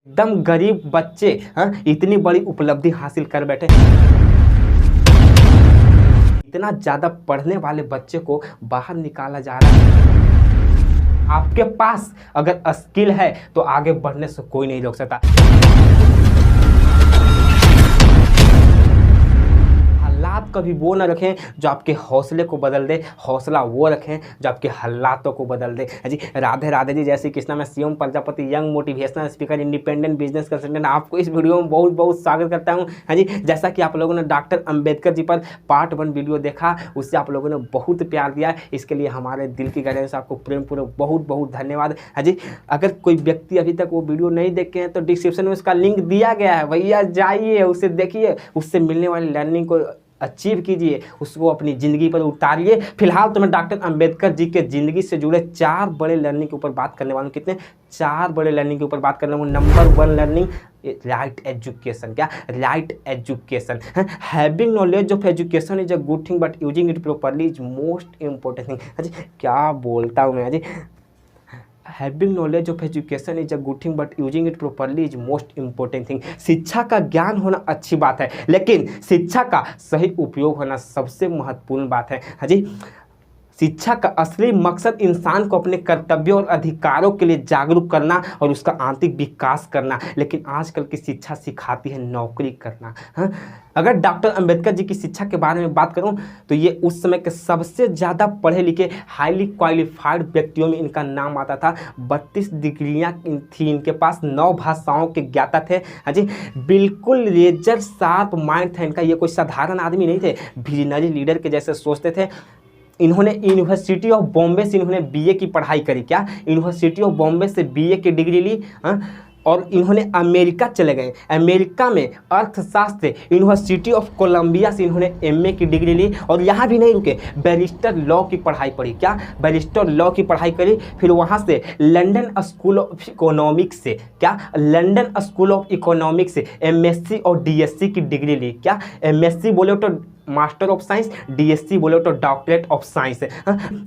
एकदम गरीब बच्चे इतनी बड़ी उपलब्धि हासिल कर बैठे। इतना ज़्यादा पढ़ने वाले बच्चे को बाहर निकाला जा रहा है। आपके पास अगर स्किल है तो आगे बढ़ने से कोई नहीं रोक सकता। हालात कभी वो ना रखें जो आपके हौसले को बदल दे, हौसला वो रखें जो आपके हालातों को बदल दे। जी राधे राधे जी, जय श्री कृष्णा। मैं CM Prajapati, young motivational speaker, independent business consultant, आपको इस वीडियो में बहुत बहुत स्वागत करता हूं। हाँ जी, जैसा कि आप लोगों ने डॉक्टर अंबेडकर जी पर पार्ट 1 वीडियो देखा, उससे आप लोगों ने बहुत प्यार दिया, इसके लिए हमारे दिल की गहराई से आपको प्रेम पूर्वक बहुत बहुत धन्यवाद। हाँ जी, अगर कोई व्यक्ति अभी तक वो वीडियो नहीं देखे हैं तो डिस्क्रिप्शन में उसका लिंक दिया गया है, भैया जाइए उसे देखिए, उससे मिलने वाली लर्निंग को अचीव कीजिए, उसको अपनी ज़िंदगी पर उतारिए। फिलहाल तो मैं डॉक्टर अंबेडकर जी के ज़िंदगी से जुड़े 4 बड़े लर्निंग के ऊपर बात करने वाला हूँ। कितने? 4 बड़े लर्निंग के ऊपर बात करने वाला हूँ। Number 1 learning, right education. क्या? Right education. Having knowledge of education is a good thing but using it properly is most important thing. अजी क्या बोलता हूँ मैं अजी। Having knowledge of education is a good thing but using it properly is most important thing. शिक्षा का ज्ञान होना अच्छी बात है, लेकिन शिक्षा का सही उपयोग होना सबसे महत्वपूर्ण बात है। हाँ जी, शिक्षा का असली मकसद इंसान को अपने कर्तव्यों और अधिकारों के लिए जागरूक करना और उसका आंतरिक विकास करना, लेकिन आजकल की शिक्षा सिखाती है नौकरी करना। हाँ, अगर डॉक्टर अंबेडकर जी की शिक्षा के बारे में बात करूं तो ये उस समय के सबसे ज़्यादा पढ़े लिखे हाईली क्वालिफाइड व्यक्तियों में इनका नाम आता था। 32 डिग्रियाँ थी इनके पास, 9 भाषाओं के ज्ञाता थे। हाँ जी, बिल्कुल लेजर शार्प माइंड था इनका। ये कोई साधारण आदमी नहीं थे, विजनरी लीडर के जैसे सोचते थे। इन्होंने यूनिवर्सिटी ऑफ बॉम्बे से इन्होंने बीए की पढ़ाई करी। क्या? यूनिवर्सिटी ऑफ बॉम्बे से बीए की डिग्री ली। और इन्होंने अमेरिका चले गए। अमेरिका में अर्थशास्त्र यूनिवर्सिटी ऑफ कोलंबिया से इन्होंने एमए की डिग्री ली और यहाँ भी नहीं रुके, बैरिस्टर लॉ की पढ़ाई पढ़ी। क्या? बैरिस्टर लॉ की पढ़ाई करी। फिर वहाँ से लंदन स्कूल ऑफ इकोनॉमिक्स से, क्या, लंदन स्कूल ऑफ इकोनॉमिक्स से एमएससी और डीएससी की डिग्री ली। क्या? एमएससी बोले तो मास्टर ऑफ साइंस, डीएससी बोले तो डॉक्टरेट ऑफ साइंस।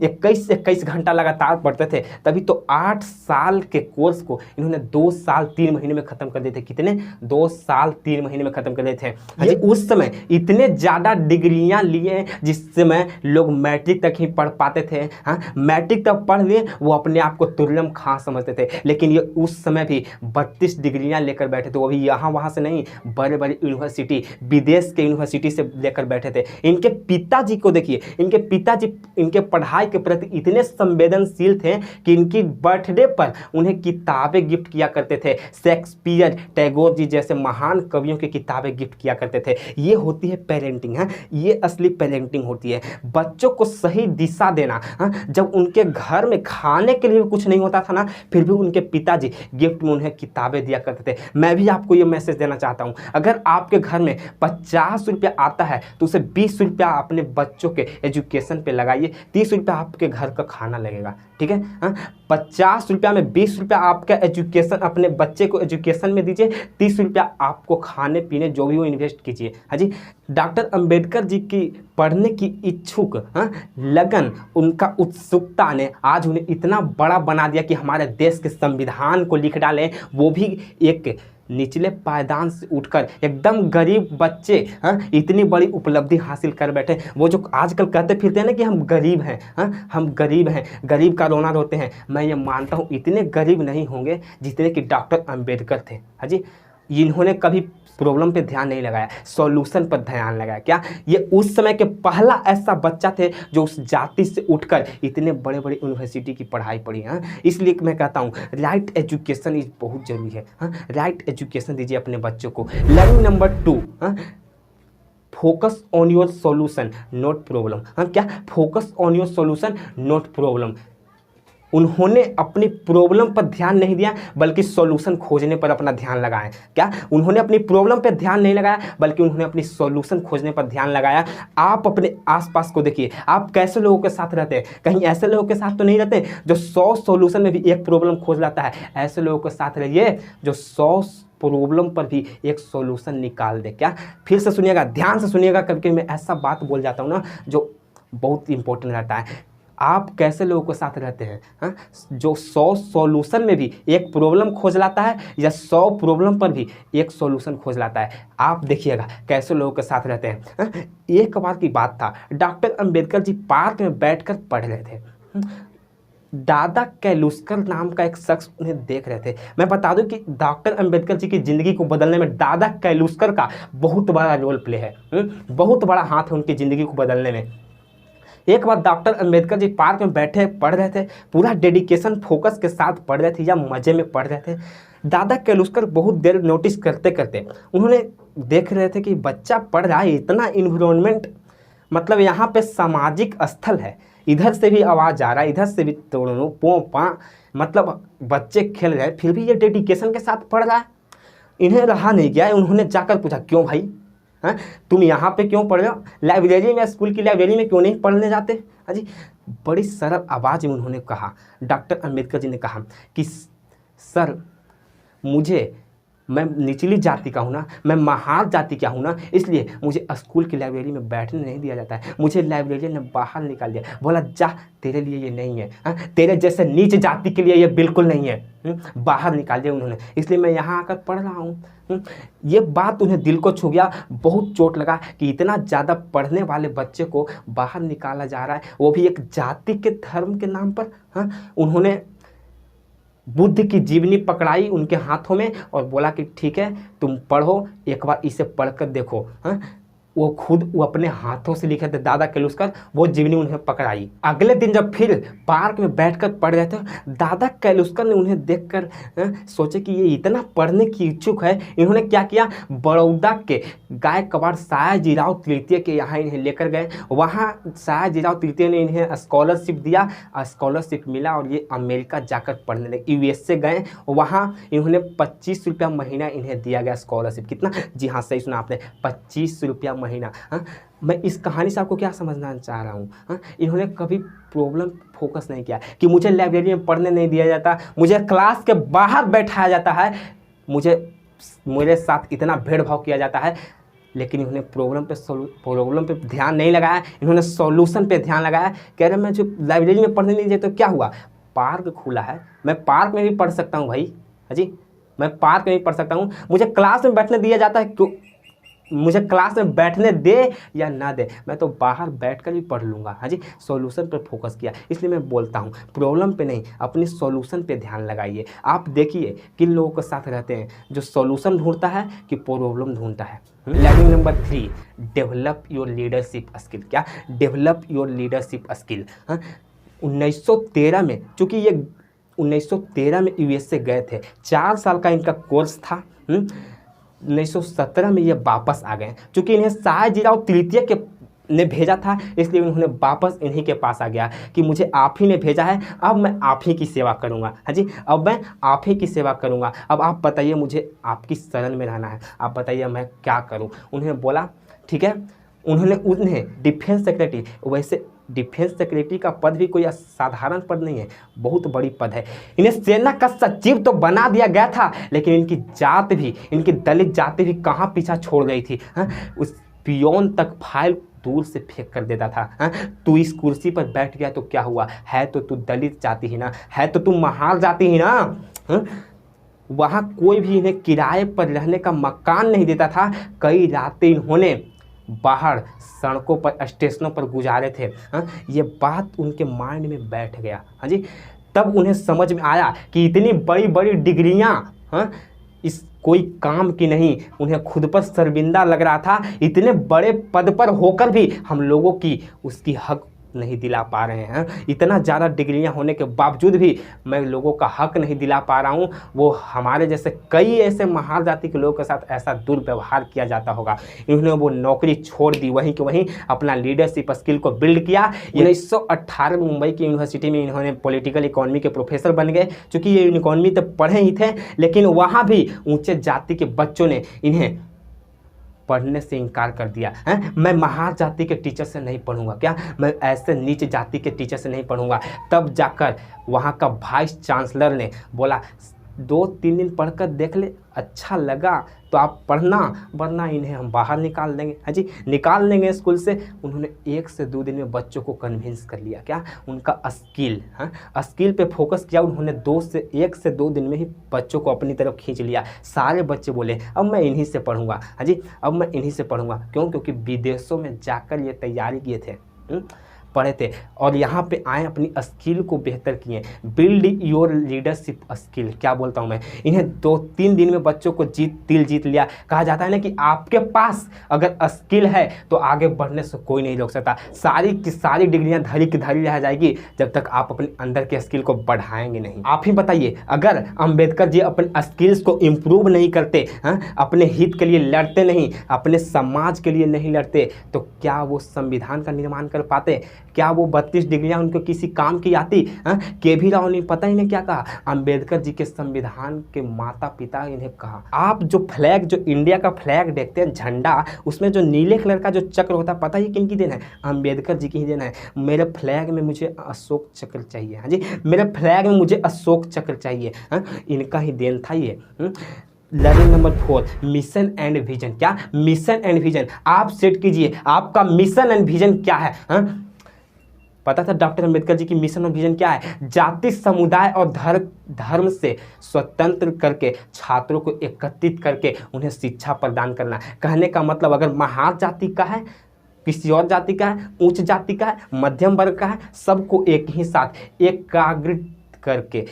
21 घंटा लगातार पढ़ते थे, तभी तो 8 साल के कोर्स को इन्होंने 2 साल 3 महीने में खत्म कर दिए थे। कितने? 2 साल 3 महीने में खत्म कर दिए थे। ये उस समय इतने ज़्यादा डिग्रियां लिए जिस समय लोग मैट्रिक तक ही पढ़ पाते थे। हाँ, मैट्रिक तक पढ़ लिए, वो अपने आप को तुर्लम खां समझते थे, लेकिन ये उस समय भी 32 डिग्रियां लेकर बैठे थे। वो भी यहाँ वहाँ से नहीं, बड़े बड़े यूनिवर्सिटी, विदेश के यूनिवर्सिटी से लेकर बैठे थे। इनके पिताजी को देखिए, इनके पिताजी इनके पढ़ाई के प्रति इतने संवेदनशील थे कि इनकी बर्थडे पर उन्हें किताबें गिफ्ट किया करते थे। शेक्सपियर, टैगोर जी जैसे महान कवियों की किताबें गिफ्ट किया करते थे। ये होती है पेरेंटिंग। है, ये असली पेरेंटिंग होती है, बच्चों को सही दिशा देना। जब उनके घर में खाने के लिए कुछ नहीं होता था ना, फिर भी उनके पिताजी गिफ्ट में उन्हें किताबें दिया करते थे। मैं भी आपको ये मैसेज देना चाहता हूँ, अगर आपके घर में 50 रुपया आता है तो उसे 20 रुपया अपने बच्चों के एजुकेशन पे लगाइए, 30 रुपया आपके घर का खाना लगेगा। ठीक है? 50 रुपया में 20 रुपया आपका एजुकेशन, अपने बच्चे को एजुकेशन में दीजिए, 30 रुपया आपको खाने पीने जो भी वो इन्वेस्ट कीजिए। हाँ जी, डॉक्टर अंबेडकर जी की पढ़ने की इच्छुक लगन, उनका उत्सुकता ने आज उन्हें इतना बड़ा बना दिया कि हमारे देश के संविधान को लिख डाले, वो भी एक निचले पायदान से उठकर एकदम गरीब बच्चे इतनी बड़ी उपलब्धि हासिल कर बैठे। वो जो आजकल कहते फिरते हैं ना कि हम गरीब हैं, हम गरीब हैं, गरीब का रोना रोते हैं, मैं ये मानता हूँ इतने गरीब नहीं होंगे जितने कि डॉक्टर अंबेडकर थे। हाँ जी, इन्होंने कभी प्रॉब्लम पे ध्यान नहीं लगाया, सॉल्यूशन पर ध्यान लगाया। क्या? ये उस समय के पहला ऐसा बच्चा थे जो उस जाति से उठकर इतने बड़े बड़े यूनिवर्सिटी की पढ़ाई पढ़ी। इसलिए मैं कहता हूँ राइट एजुकेशन इज बहुत जरूरी है। राइट एजुकेशन दीजिए अपने बच्चों को। Learning number 2, focus on your solution not problem. क्या? Focus on your solution not problem. उन्होंने अपनी प्रॉब्लम पर ध्यान नहीं दिया बल्कि सॉल्यूशन खोजने पर अपना ध्यान लगाया। क्या? उन्होंने अपनी प्रॉब्लम पर ध्यान नहीं लगाया बल्कि उन्होंने अपनी सॉल्यूशन खोजने पर ध्यान लगाया। आप अपने आसपास को देखिए, आप कैसे लोगों के साथ रहते हैं। कहीं ऐसे लोगों के साथ तो नहीं रहते जो 100 सॉल्यूशन में भी एक प्रॉब्लम खोज लाता है। ऐसे लोगों के साथ रहिए जो 100 प्रॉब्लम पर भी एक सॉल्यूशन निकाल दे। क्या? फिर से सुनिएगा, ध्यान से सुनिएगा, कभी कभी मैं ऐसा बात बोल जाता हूँ ना जो बहुत इंपॉर्टेंट रहता है। आप कैसे लोगों के साथ रहते हैं? हाँ, जो 100 सॉल्यूशन में भी एक प्रॉब्लम खोज लाता है या 100 प्रॉब्लम पर भी एक सॉल्यूशन खोज लाता है। आप देखिएगा कैसे लोगों के साथ रहते हैं। हाँ, एक बार की बात था, डॉक्टर अंबेडकर जी पार्क में बैठकर पढ़ रहे थे। दादा कैलुस्कर नाम का एक शख्स उन्हें देख रहे थे। मैं बता दूं कि डॉक्टर अंबेडकर जी की ज़िंदगी को बदलने में दादा कैलुस्कर का बहुत बड़ा रोल प्ले है। बहुत बड़ा हाथ है उनकी ज़िंदगी को बदलने में। एक बार डॉक्टर अंबेडकर जी पार्क में बैठे पढ़ रहे थे, पूरा डेडिकेशन फोकस के साथ पढ़ रहे थे या मज़े में पढ़ रहे थे। दादा कैलुस्कर बहुत देर नोटिस करते करते उन्होंने देख रहे थे कि बच्चा पढ़ रहा है, इतना इन्वायरमेंट, मतलब यहाँ पे सामाजिक स्थल है, इधर से भी आवाज़ आ रहा है, इधर से भी तोड़ो पो पा, मतलब बच्चे खेल रहे हैं, फिर भी ये डेडिकेशन के साथ पढ़ रहा है। इन्हें रहा नहीं गया, उन्होंने जाकर पूछा, क्यों भाई, हाँ तुम यहाँ पे क्यों पढ़ रहे हो? लाइब्रेरी में, स्कूल की लाइब्रेरी में क्यों नहीं पढ़ने जाते? हाँ जी, बड़ी सरल आवाज़ में उन्होंने कहा, डॉक्टर अंबेडकर जी ने कहा कि सर, मैं निचली जाति का हूँ ना, मैं महान जाति का हूँ ना, इसलिए मुझे स्कूल की लाइब्रेरी में बैठने नहीं दिया जाता है, मुझे लाइब्रेरी ने बाहर निकाल दिया। बोला, जा, तेरे लिए ये नहीं है, तेरे जैसे नीच जाति के लिए ये बिल्कुल नहीं है, बाहर निकाल दिया उन्होंने, इसलिए मैं यहाँ आकर पढ़ रहा हूँ। ये बात उन्हें दिल को छू गया, बहुत चोट लगा कि इतना ज़्यादा पढ़ने वाले बच्चे को बाहर निकाला जा रहा है, वो भी एक जाति के धर्म के नाम पर। उन्होंने बुद्ध की जीवनी पकड़ाई उनके हाथों में और बोला कि ठीक है, तुम पढ़ो, एक बार इसे पढ़कर देखो। वो अपने हाथों से लिखे थे दादा कैलुस्कर, वो जीवनी उन्हें पकड़ाई। अगले दिन जब फिर पार्क में बैठकर पढ़ रहे थे, दादा कैलुस्कर ने उन्हें देखकर सोचे कि ये इतना पढ़ने की इच्छुक है। इन्होंने क्या किया, बड़ौदा के गायकवाड़ सयाजीराव तृतीय के यहाँ इन्हें लेकर गए। वहाँ सयाजीराव तृतीय ने इन्हें स्कॉलरशिप दिया, स्कॉलरशिप मिला और ये अमेरिका जाकर पढ़ने लगे, USA गए। वहाँ इन्होंने 25 रुपया महीना इन्हें दिया गया स्कॉलरशिप। कितना? जी हाँ, सही सुना आपने, 25 रुपया महीना। मैं इस कहानी से आपको क्या समझना चाह रहा हूँ, इन्होंने कभी प्रॉब्लम फोकस नहीं किया कि मुझे लाइब्रेरी में पढ़ने नहीं दिया जाता, मुझे क्लास के बाहर बैठाया जाता है, मेरे साथ इतना भेदभाव किया जाता है। लेकिन इन्होंने प्रॉब्लम पे ध्यान नहीं लगाया, इन्होंने सॉल्यूशन पे ध्यान लगाया। कह रहे मैं जो लाइब्रेरी में पढ़ने नहीं दिया तो क्या हुआ, पार्क खुला है, मैं पार्क में भी पढ़ सकता हूँ भाई। जी, मैं पार्क में भी पढ़ सकता हूँ, मुझे क्लास में बैठने दिया जाता है, क्यों मुझे क्लास में बैठने दे या ना दे, मैं तो बाहर बैठकर भी पढ़ लूँगा। हाँ जी, सॉल्यूशन पर फोकस किया। इसलिए मैं बोलता हूँ, प्रॉब्लम पे नहीं, अपनी सॉल्यूशन पे ध्यान लगाइए। आप देखिए किन लोगों के साथ रहते हैं, जो सॉल्यूशन ढूंढता है कि प्रॉब्लम ढूंढता है। Learning number 3, develop your leadership skill. क्या? Develop your leadership skill. 1913 में, चूँकि ये 1913 में USA गए थे, 4 साल का इनका कोर्स था। 1917 में ये वापस आ गए। चूँकि इन्हें सयाजीराव तृतीय के ने भेजा था, इसलिए उन्होंने वापस इन्हीं के पास आ गया कि मुझे आप ही ने भेजा है, अब मैं आप ही की सेवा करूंगा। हाँ जी, अब मैं आप ही की सेवा करूंगा। अब आप बताइए, मुझे आपकी शरण में रहना है, आप बताइए मैं क्या करूं। उन्हें बोला ठीक है। उन्हें डिफेंस सेक्रेटरी, वैसे डिफेंस सेक्रेटरी का पद भी कोई साधारण पद नहीं है, बहुत बड़ी पद है। इन्हें सेना का सचिव तो बना दिया गया था, लेकिन इनकी जात भी, इनकी दलित जाति भी कहाँ पीछा छोड़ गई थी। उस पियोन तक फाइल दूर से फेंक कर देता था। तू इस कुर्सी पर बैठ गया तो क्या हुआ, है तो तू दलित जाति ही ना, है तो तू महार जाति ही ना। वहाँ कोई भी इन्हें किराए पर रहने का मकान नहीं देता था। कई रातें इन्होंने बाहर सड़कों पर, स्टेशनों पर गुजारे थे। ये बात उनके माइंड में बैठ गया। हाँ जी, तब उन्हें समझ में आया कि इतनी बड़ी बड़ी डिग्रियां इस कोई काम की नहीं। उन्हें खुद पर शर्मिंदा लग रहा था, इतने बड़े पद पर होकर भी हम लोगों की उसकी हक नहीं दिला पा रहे हैं। इतना ज़्यादा डिग्रियां होने के बावजूद भी मैं लोगों का हक नहीं दिला पा रहा हूं। वो हमारे जैसे कई ऐसे महार जाति के लोगों के साथ ऐसा दुर्व्यवहार किया जाता होगा। इन्होंने वो नौकरी छोड़ दी, वहीं के वहीं अपना लीडरशिप स्किल को बिल्ड किया। 1918 में मुंबई की यूनिवर्सिटी में इन्होंने पॉलिटिकल इकोनॉमी के प्रोफेसर बन गए। चूँकि ये इकोनॉमी तो पढ़े ही थे, लेकिन वहाँ भी ऊँचे जाति के बच्चों ने इन्हें पढ़ने से इनकार कर दिया। मैं महार जाति के टीचर से नहीं पढ़ूंगा, क्या मैं ऐसे नीच जाति के टीचर से नहीं पढ़ूंगा। तब जाकर वहाँ का वाइस चांसलर ने बोला, 2-3 दिन पढ़कर देख ले, अच्छा लगा तो आप पढ़ना, वरना इन्हें हम बाहर निकाल देंगे। हाँ जी, निकाल देंगे स्कूल से। उन्होंने 1 से 2 दिन में बच्चों को कन्विंस कर लिया, क्या उनका स्किल, हाँ स्किल पे फोकस किया उन्होंने। 1 से 2 दिन में ही बच्चों को अपनी तरफ खींच लिया। सारे बच्चे बोले अब मैं इन्हीं से पढ़ूंगा। हाँ जी, अब मैं इन्हीं से पढ़ूंगा। क्यों? क्योंकि विदेशों में जाकर ये तैयारी किए थे, पढ़े थे, और यहाँ पे आए अपनी स्किल को बेहतर किए। बिल्ड योर लीडरशिप स्किल, क्या बोलता हूँ मैं, इन्हें 2-3 दिन में बच्चों को जीत लिया। कहा जाता है ना कि आपके पास अगर स्किल है तो आगे बढ़ने से कोई नहीं रोक सकता। सारी की सारी डिग्रियां धरी की धरी रह जाएगी जब तक आप अपने अंदर के स्किल को बढ़ाएंगे नहीं। आप ही बताइए, अगर अंबेडकर जी अपने स्किल्स को इम्प्रूव नहीं करते, अपने हित के लिए लड़ते नहीं, अपने समाज के लिए नहीं लड़ते, तो क्या वो संविधान का निर्माण कर पाते? क्या वो 32 डिग्रियां उनको किसी काम की आती? के.भी. राव ने पता ही नहीं क्या कहा, अंबेडकर जी के संविधान के माता पिता इन्हें कहा। आप जो फ्लैग, जो इंडिया का फ्लैग देखते हैं, झंडा, उसमें जो नीले कलर का जो चक्र होता है, पता ही किन की देन है? अंबेडकर जी की ही देन है। मेरे फ्लैग में मुझे अशोक चक्र चाहिए। हाँ जी, मेरे फ्लैग में मुझे अशोक चक्र चाहिए। इनका ही देन था ये। Learning number 4, mission and vision. क्या मिशन एंड विजन? आप सेट कीजिए, आपका मिशन एंड विजन क्या है? पता था डॉक्टर अंबेडकर जी की मिशन और विजन क्या है? जाति, समुदाय और धर्म से स्वतंत्र करके छात्रों को एकत्रित करके उन्हें शिक्षा प्रदान करना। कहने का मतलब, अगर महान जाति का है, किसी और जाति का है, उच्च जाति का है, मध्यम वर्ग का है, सबको एक ही साथ एकाग्रित करके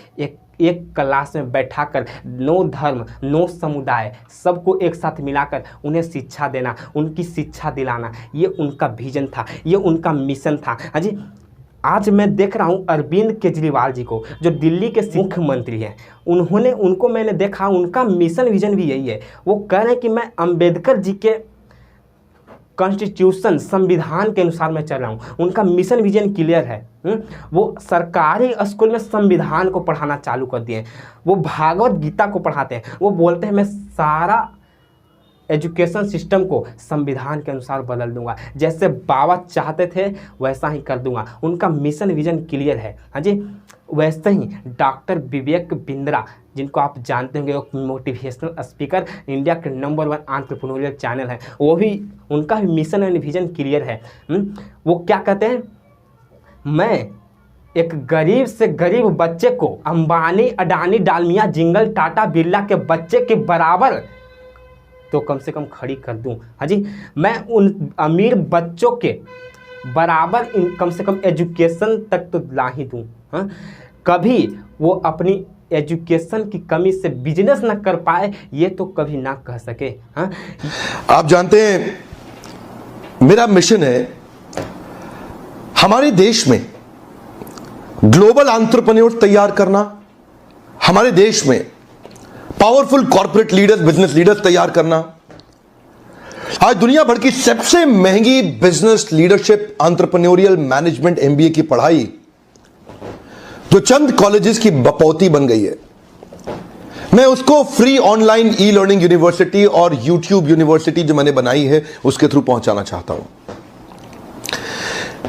एक क्लास में बैठाकर, नो धर्म नो समुदाय, सबको एक साथ मिलाकर उन्हें शिक्षा देना, उनकी शिक्षा दिलाना, ये उनका विजन था, ये उनका मिशन था। हाँ जी, आज मैं देख रहा हूँ अरविंद केजरीवाल जी को, जो दिल्ली के मुख्यमंत्री हैं, उनको मैंने देखा, उनका मिशन विजन भी यही है। वो कह रहे हैं कि मैं अंबेडकर जी के कॉन्स्टिट्यूशन, संविधान के अनुसार मैं चल रहा हूँ। उनका मिशन विजन क्लियर है। वो सरकारी स्कूल में संविधान को पढ़ाना चालू कर दिए। वो भागवत गीता को पढ़ाते हैं। वो बोलते हैं मैं सारा एजुकेशन सिस्टम को संविधान के अनुसार बदल दूंगा, जैसे बाबा चाहते थे वैसा ही कर दूंगा। उनका मिशन विजन क्लियर है। हाँ जी, वैसे ही डॉक्टर विवेक बिंद्रा, जिनको आप जानते होंगे, वो मोटिवेशनल स्पीकर, इंडिया के नंबर 1 एंटरप्रेन्योरियल चैनल है, वो भी, उनका भी मिशन एंड विजन क्लियर है। वो क्या कहते हैं, मैं एक गरीब से गरीब बच्चे को अंबानी, अडानी, डालमिया, जिंगल, टाटा, बिरला के बच्चे के बराबर तो कम से कम खड़ी कर दूं। हाँ जी, मैं उन अमीर बच्चों के बराबर कम से कम एजुकेशन तक तो ला ही दूं। हाँ, कभी वो अपनी एजुकेशन की कमी से बिजनेस ना कर पाए, ये तो कभी ना कह सके। हाँ, आप जानते हैं मेरा मिशन है हमारे देश में ग्लोबल एंटरप्रेन्योर तैयार करना, हमारे देश में powerful corporate leaders, business leaders तैयार करना। आज दुनिया भर की सबसे महंगी business leadership entrepreneurial management MBA की पढ़ाई जो चंद कॉलेजेस की बपौती बन गई है, मैं उसको free online e learning university और यूट्यूब यूनिवर्सिटी जो मैंने बनाई है उसके थ्रू पहुंचाना चाहता हूं।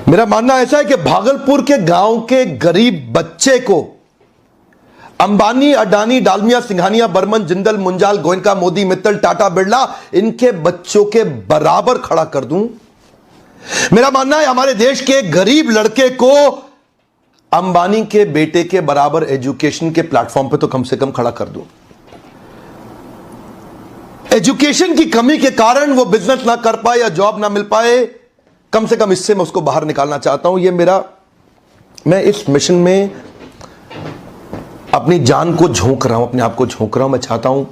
मेरा मानना ऐसा है कि भागलपुर के गांव के गरीब बच्चे को अंबानी, अडानी, डालमिया, सिंघानिया, बर्मन, जिंदल, मुंजाल, गोयनका, मोदी, मित्तल, टाटा, बिरला, इनके बच्चों के बराबर खड़ा कर दूं। मेरा मानना है हमारे देश के गरीब लड़के को अंबानी के बेटे के बराबर एजुकेशन के प्लेटफॉर्म पे तो कम से कम खड़ा कर दूं। एजुकेशन की कमी के कारण वो बिजनेस ना कर पाए या जॉब ना मिल पाए, कम से कम इससे मैं उसको बाहर निकालना चाहता हूं। मैं इस मिशन में अपनी जान को झोंक रहा हूं, अपने आप को झोंक रहा हूं। मैं चाहता हूं,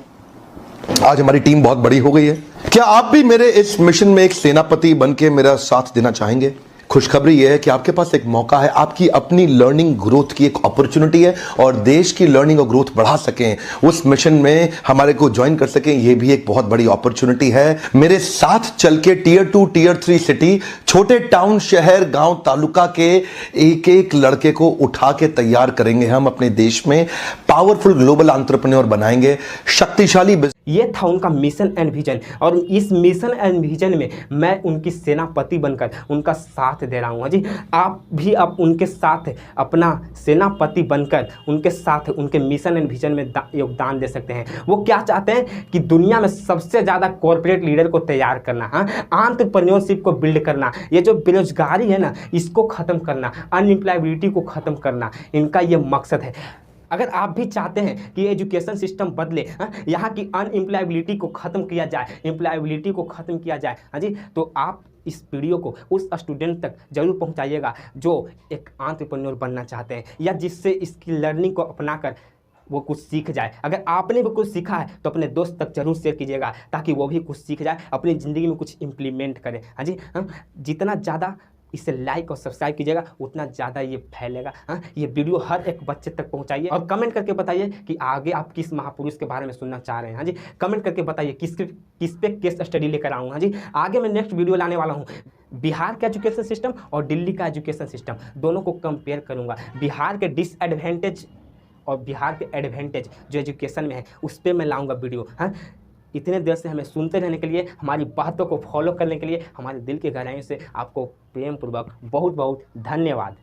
आज हमारी टीम बहुत बड़ी हो गई है, क्या आप भी मेरे इस मिशन में एक सेनापति बनके मेरा साथ देना चाहेंगे? खुशखबरी यह है कि आपके पास एक मौका है, आपकी अपनी लर्निंग ग्रोथ की एक अपॉर्चुनिटी है, और देश की लर्निंग और ग्रोथ बढ़ा सकें, उस मिशन में हमारे को ज्वाइन कर सकें, यह भी एक बहुत बड़ी अपॉर्चुनिटी है। मेरे साथ चल के टियर 2, टियर 3 सिटी, छोटे टाउन, शहर, गांव, तालुका के एक एक लड़के को उठा के तैयार करेंगे हम, अपने देश में पावरफुल ग्लोबल एंटरप्रेन्योर बनाएंगे, शक्तिशाली। ये था उनका मिशन एंड विजन, और इस मिशन एंड विजन में मैं उनकी सेनापति बनकर उनका साथ साथ दे रहा हूँ। हाँ जी, आप भी अब उनके साथ अपना सेनापति बनकर उनके साथ उनके मिशन एंड विजन में योगदान दे सकते हैं। वो क्या चाहते हैं कि दुनिया में सबसे ज़्यादा कॉर्पोरेट लीडर को तैयार करना, हाँ, एंटरप्रेन्योरशिप को बिल्ड करना, ये जो बेरोजगारी है ना इसको ख़त्म करना, अनएम्प्लॉयबिलिटी को ख़त्म करना, इनका ये मकसद है। अगर आप भी चाहते हैं कि एजुकेशन सिस्टम बदले, यहाँ की अनएम्प्लॉयबिलिटी को ख़त्म किया जाए, एम्प्लॉयबिलिटी को ख़त्म किया जाए, हाँ जी, तो आप इस वीडियो को उस स्टूडेंट तक जरूर पहुँचाइएगा जो एक एंटरप्रेन्योर बनना चाहते हैं या जिससे इसकी लर्निंग को अपनाकर वो कुछ सीख जाए। अगर आपने भी कुछ सीखा है तो अपने दोस्त तक जरूर शेयर कीजिएगा ताकि वो भी कुछ सीख जाए, अपनी ज़िंदगी में कुछ इम्प्लीमेंट करे। हाँ जी, जितना ज़्यादा इसे लाइक और सब्सक्राइब कीजिएगा उतना ज़्यादा ये फैलेगा। हाँ, ये वीडियो हर एक बच्चे तक पहुंचाइए और कमेंट करके बताइए कि आगे आप किस महापुरुष के बारे में सुनना चाह रहे हैं। हाँ जी, कमेंट करके बताइए किस पे केस स्टडी लेकर आऊँ। हाँ जी, आगे मैं नेक्स्ट वीडियो लाने वाला हूँ बिहार का एजुकेशन सिस्टम और दिल्ली का एजुकेशन सिस्टम, दोनों को कंपेयर करूँगा। बिहार के डिसएडवांटेज और बिहार के एडवांटेज जो एजुकेशन में है उस पर मैं लाऊंगा वीडियो। हाँ, इतने देर से हमें सुनते रहने के लिए, हमारी बातों को फॉलो करने के लिए हमारे दिल की गहराइयों से आपको प्रेम पूर्वक बहुत बहुत धन्यवाद।